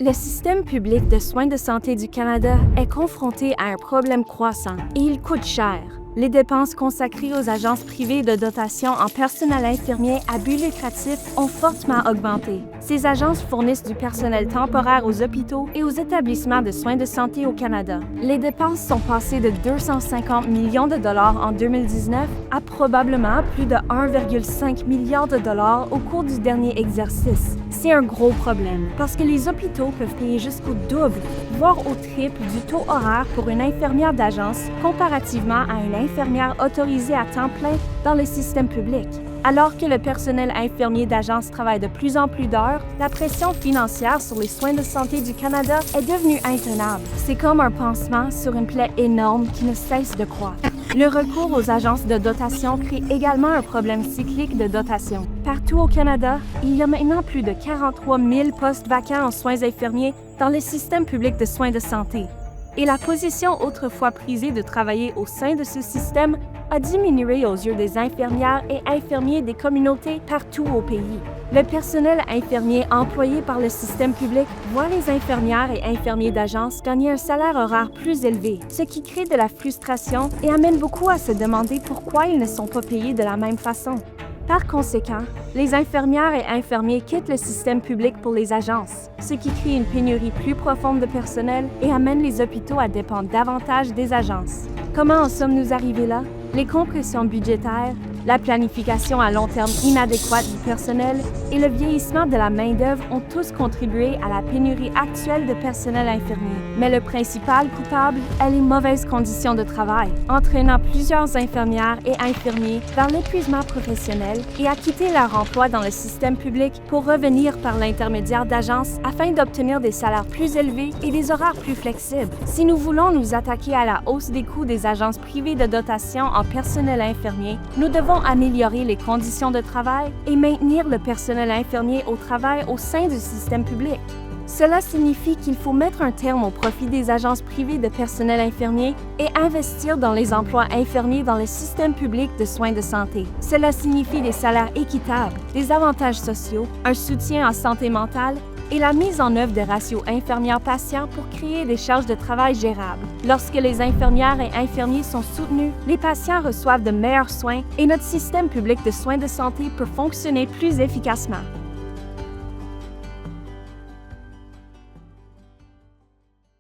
Le système public de soins de santé du Canada est confronté à un problème croissant et il coûte cher. Les dépenses consacrées aux agences privées de dotation en personnel infirmier à but lucratif ont fortement augmenté. Ces agences fournissent du personnel temporaire aux hôpitaux et aux établissements de soins de santé au Canada. Les dépenses sont passées de 250 millions de dollars en 2019 à probablement plus de 1,5 milliard de dollars au cours du dernier exercice. C'est un gros problème parce que les hôpitaux peuvent payer jusqu'au double, voire au triple du taux horaire pour une infirmière d'agence comparativement à une infirmière autorisée à temps plein dans le système public. Alors que le personnel infirmier d'agence travaille de plus en plus d'heures, la pression financière sur les soins de santé du Canada est devenue intenable. C'est comme un pansement sur une plaie énorme qui ne cesse de croître. Le recours aux agences de dotation crée également un problème cyclique de dotation. Partout au Canada, il y a maintenant plus de 43 000 postes vacants en soins infirmiers dans le système public de soins de santé. Et la position autrefois prisée de travailler au sein de ce système a diminué aux yeux des infirmières et infirmiers des communautés partout au pays. Le personnel infirmier employé par le système public voit les infirmières et infirmiers d'agence gagner un salaire horaire plus élevé, ce qui crée de la frustration et amène beaucoup à se demander pourquoi ils ne sont pas payés de la même façon. Par conséquent, les infirmières et infirmiers quittent le système public pour les agences, ce qui crée une pénurie plus profonde de personnel et amène les hôpitaux à dépendre davantage des agences. Comment en sommes-nous arrivés là? Les compressions budgétaires, la planification à long terme inadéquate du personnel et le vieillissement de la main-d'œuvre ont tous contribué à la pénurie actuelle de personnel infirmier. Mais le principal coupable est les mauvaises conditions de travail, entraînant plusieurs infirmières et infirmiers vers l'épuisement professionnel et à quitter leur emploi dans le système public pour revenir par l'intermédiaire d'agences afin d'obtenir des salaires plus élevés et des horaires plus flexibles. Si nous voulons nous attaquer à la hausse des coûts des agences privées de dotation en personnel infirmier, nous devons améliorer les conditions de travail et maintenir le personnel infirmier au travail au sein du système public. Cela signifie qu'il faut mettre un terme au profit des agences privées de personnel infirmier et investir dans les emplois infirmiers dans le système public de soins de santé. Cela signifie des salaires équitables, des avantages sociaux, un soutien en santé mentale et la mise en œuvre de ratios infirmières-patients pour créer des charges de travail gérables. Lorsque les infirmières et infirmiers sont soutenus, les patients reçoivent de meilleurs soins et notre système public de soins de santé peut fonctionner plus efficacement.